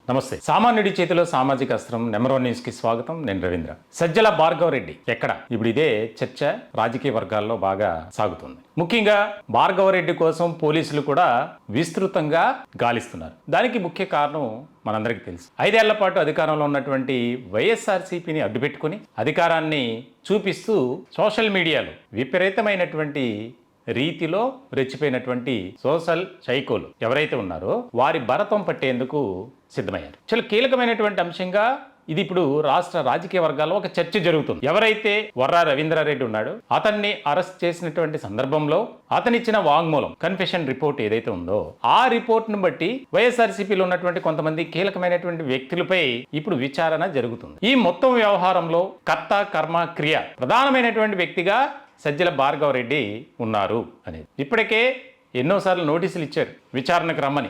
నమస్తే. సామాన్యుడి చేతిలో సామాజిక అస్త్రం నెంబర్ 1 న్యూస్ కి స్వాగతం. నేను రవీంద్ర. సజ్జల భార్గవ రెడ్డి ఎక్కడ? ఇప్పుడు ఇదే చర్చ రాజకీయ వర్గాల్లో బాగా సాగుతుంది. ముఖ్యంగా భార్గవ రెడ్డి కోసం పోలీసులు కూడా విస్తృతంగా గాలిస్తున్నారు. దానికి ముఖ్య కారణం మనందరికీ తెలుసు. 5 ఏళ్ల పాటు అధికారంలో ఉన్నటువంటి వైఎస్ఆర్సీపీని అడ్డుపెట్టుకుని అధికారాన్ని చూపిస్తూ సోషల్ మీడియాలో విపరీతమైనటువంటి రీతిలో రెచ్చిపోయినటువంటి సోషల్ సైకోలు ఎవరైతే ఉన్నారో వారి భరతం పట్టేందుకు సిద్ధమయ్యారు. చాలా కీలకమైనటువంటి అంశంగా ఇది ఇప్పుడు రాష్ట్ర రాజకీయ వర్గాల్లో ఒక చర్చ జరుగుతుంది. ఎవరైతే వర్రా రవీంద్రారెడ్డి ఉన్నాడో అతన్ని అరెస్ట్ చేసినటువంటి సందర్భంలో అతనిచ్చిన వాంగ్మూలం కన్ఫెషన్ రిపోర్ట్ ఏదైతే ఉందో ఆ రిపోర్ట్ ను బట్టి వైఎస్ఆర్సీపీలో ఉన్నటువంటి కొంతమంది కీలకమైనటువంటి వ్యక్తులపై ఇప్పుడు విచారణ జరుగుతుంది. ఈ మొత్తం వ్యవహారంలో కర్త కర్మ క్రియ ప్రధానమైనటువంటి వ్యక్తిగా సజ్జల భార్గవ రెడ్డి ఉన్నారు అనేది ఇప్పటికే ఎన్నోసార్లు నోటీసులు ఇచ్చారు విచారణకు రమ్మని,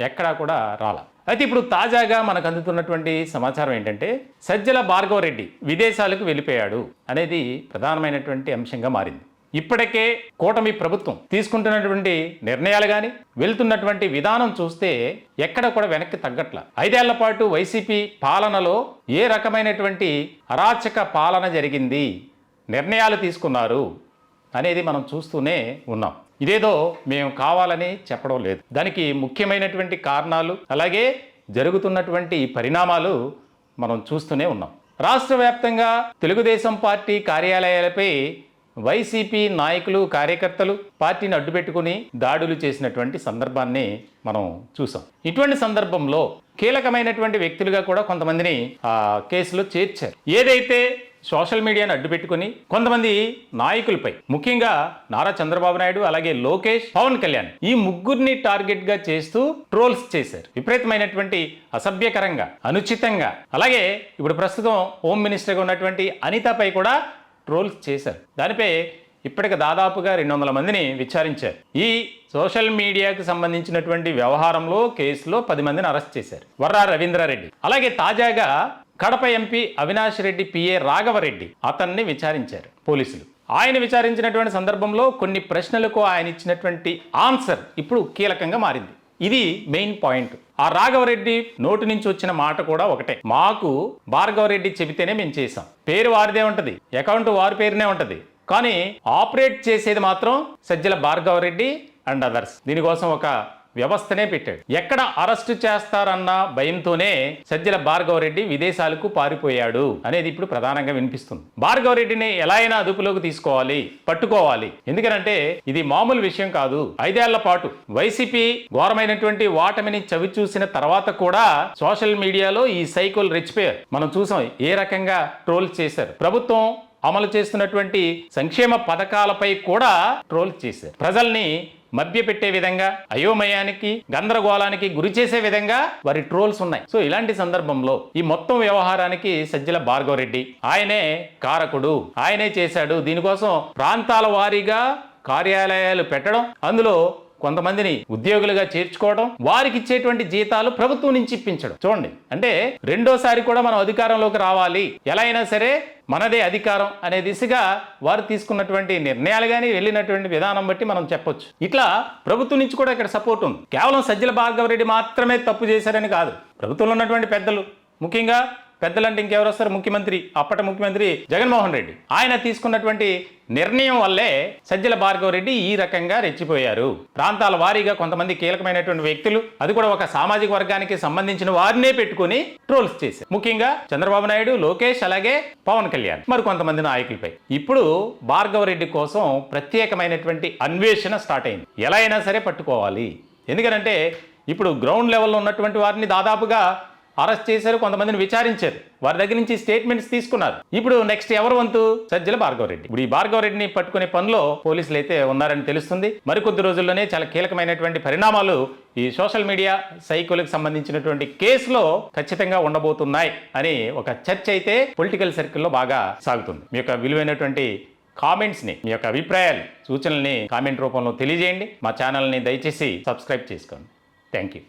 ఎక్కడా కూడా రాల. అయితే ఇప్పుడు తాజాగా మనకు అందుతున్నటువంటి సమాచారం ఏంటంటే సజ్జల భార్గవ రెడ్డి విదేశాలకు వెళ్ళిపోయాడు అనేది ప్రధానమైనటువంటి అంశంగా మారింది. ఇప్పటికే కూటమి ప్రభుత్వం తీసుకుంటున్నటువంటి నిర్ణయాలు కానీ వెళ్తున్నటువంటి విధానం చూస్తే ఎక్కడ కూడా వెనక్కి తగ్గట్ల. 5 ఏళ్ల పాటు వైసీపీ పాలనలో ఏ రకమైనటువంటి అరాచక పాలన జరిగింది, నిర్ణయాలు తీసుకున్నారు అనేది మనం చూస్తూనే ఉన్నాం. ఇదేదో మేము కావాలని చెప్పడం లేదు. దానికి ముఖ్యమైనటువంటి కారణాలు అలాగే జరుగుతున్నటువంటి పరిణామాలు మనం చూస్తూనే ఉన్నాం. రాష్ట్ర వ్యాప్తంగా తెలుగుదేశం పార్టీ కార్యాలయాలపై వైసీపీ నాయకులు కార్యకర్తలు పార్టీని అడ్డుపెట్టుకుని దాడులు చేసినటువంటి సందర్భాన్ని మనం చూసాం. ఇటువంటి సందర్భంలో కీలకమైనటువంటి వ్యక్తులుగా కూడా కొంతమందిని ఆ కేసులో చేర్చారు. ఏదైతే సోషల్ మీడియాను అడ్డుపెట్టుకుని కొంతమంది నాయకులపై ముఖ్యంగా నారా చంద్రబాబు నాయుడు అలాగే లోకేష్, పవన్ కళ్యాణ్ ఈ ముగ్గురిని టార్గెట్ గా చేస్తూ ట్రోల్స్ చేశారు. విపరీతమైన అసభ్యకరంగా, అనుచితంగా. అలాగే ఇప్పుడు ప్రస్తుతం హోమ్ మినిస్టర్గా ఉన్నటువంటి అనితపై కూడా ట్రోల్స్ చేశారు. దానిపై ఇప్పటికి దాదాపుగా 200 మందిని విచారించారు. ఈ సోషల్ మీడియాకు సంబంధించినటువంటి వ్యవహారంలో కేసులో 10 మందిని అరెస్ట్ చేశారు. వర్రా రవీంద్రారెడ్డి అలాగే తాజాగా కడప ఎంపీ అవినాష్ రెడ్డి పిఏ రాఘవరెడ్డి అతన్ని విచారించారు పోలీసులు. ఆయన విచారించినటువంటి సందర్భంలో కొన్ని ప్రశ్నలకు ఆయన ఇచ్చినటువంటి ఆన్సర్ ఇప్పుడు కీలకంగా మారింది. ఇది మెయిన్ పాయింట్. ఆ రాఘవరెడ్డి నోటి నుంచి వచ్చిన మాట కూడా ఒకటే, మాకు భార్గవరెడ్డి చెబితేనే మేము చేసాం. పేరు వారిదే ఉంటది, అకౌంట్ వారి పేరునే ఉంటది, కానీ ఆపరేట్ చేసేది మాత్రం సజ్జల భార్గవరెడ్డి అండ్ అదర్స్. దీనికోసం ఒక వ్యవస్థనే పెట్టాడు. ఎక్కడ అరెస్టు చేస్తారన్న భయంతోనే సజ్జల భార్గవ రెడ్డి విదేశాలకు పారిపోయాడు అనేది ఇప్పుడు ప్రధానంగా వినిపిస్తుంది. భార్గవ రెడ్డిని ఎలా అయినా అదుపులోకి తీసుకోవాలి, పట్టుకోవాలి. ఎందుకనంటే ఇది మామూలు విషయం కాదు. 5 ఏళ్ల పాటు వైసీపీ ఘోరమైనటువంటి ఓటమిని చవి చూసిన తర్వాత కూడా సోషల్ మీడియాలో ఈ సైకోలు రెచ్చిపోయారు. మనం చూసాం ఏ రకంగా ట్రోల్ చేశారు. ప్రభుత్వం అమలు చేస్తున్నటువంటి సంక్షేమ పథకాలపై కూడా ట్రోల్ చేశారు. ప్రజల్ని మభ్యపెట్టే విధంగా, అయోమయానికి గందరగోళానికి గురి చేసే విధంగా వారి ట్రోల్స్ ఉన్నాయి. సో ఇలాంటి సందర్భంలో ఈ మొత్తం వ్యవహారానికి సజ్జల భార్గవ రెడ్డి ఆయనే కారకుడు, ఆయనే చేశాడు. దీనికోసం ప్రాంతాల వారీగా కార్యాలయాలు పెట్టడం, అందులో కొంతమందిని ఉద్యోగులుగా చేర్చుకోవడం, వారికి ఇచ్చేటువంటి జీతాలు ప్రభుత్వం నుంచి ఇప్పించడం. చూడండి, అంటే రెండోసారి కూడా మనం అధికారంలోకి రావాలి, ఎలా అయినా సరే మనదే అధికారం అనే దిశగా వారు తీసుకున్నటువంటి నిర్ణయాలు కానీ వెళ్ళినటువంటి విధానం బట్టి మనం చెప్పొచ్చు. ఇట్లా ప్రభుత్వం నుంచి కూడా ఇక్కడ సపోర్ట్ ఉంది. కేవలం సజ్జల భార్గవ రెడ్డి మాత్రమే తప్పు చేశారని కాదు. ప్రభుత్వంలో ఉన్నటువంటి పెద్దలు, ముఖ్యంగా పెద్దలంటే ఇంకెవరు వస్తారు, ముఖ్యమంత్రి, అప్పటి ముఖ్యమంత్రి జగన్మోహన్ రెడ్డి, ఆయన తీసుకున్నటువంటి నిర్ణయం వల్లే సజ్జల భార్గవ రెడ్డి ఈ రకంగా రెచ్చిపోయారు. ప్రాంతాల వారీగా కొంతమంది కీలకమైనటువంటి వ్యక్తులు, అది కూడా ఒక సామాజిక వర్గానికి సంబంధించిన వారినే పెట్టుకుని ట్రోల్స్ చేశారు. ముఖ్యంగా చంద్రబాబు నాయుడు, లోకేష్ అలాగే పవన్ కళ్యాణ్, మరి కొంతమంది నాయకులపై. ఇప్పుడు భార్గవ రెడ్డి కోసం ప్రత్యేకమైనటువంటి అన్వేషణ స్టార్ట్ అయింది. ఎలా అయినా సరే పట్టుకోవాలి. ఎందుకంటే ఇప్పుడు గ్రౌండ్ లెవెల్లో ఉన్నటువంటి వారిని దాదాపుగా అరెస్ట్ చేశారు, కొంతమందిని విచారించారు, వారి దగ్గర నుంచి స్టేట్మెంట్స్ తీసుకున్నారు. ఇప్పుడు నెక్స్ట్ ఎవరు వంతు? సజ్జల భార్గవ రెడ్డి. ఇప్పుడు ఈ భార్గవ రెడ్డిని పట్టుకునే పనిలో పోలీసులు అయితే ఉన్నారని తెలుస్తుంది. మరికొద్ది రోజుల్లోనే చాలా కీలకమైనటువంటి పరిణామాలు ఈ సోషల్ మీడియా సైకోలకు సంబంధించినటువంటి కేసులో ఖచ్చితంగా ఉండబోతున్నాయి అని ఒక చర్చ అయితే పొలిటికల్ సర్కిల్లో బాగా సాగుతుంది. మీ యొక్క విలువైనటువంటి కామెంట్స్ని, మీ యొక్క అభిప్రాయాలు, సూచనల్ని కామెంట్ రూపంలో తెలియజేయండి. మా ఛానల్ని దయచేసి సబ్స్క్రైబ్ చేసుకోండి. Thank you.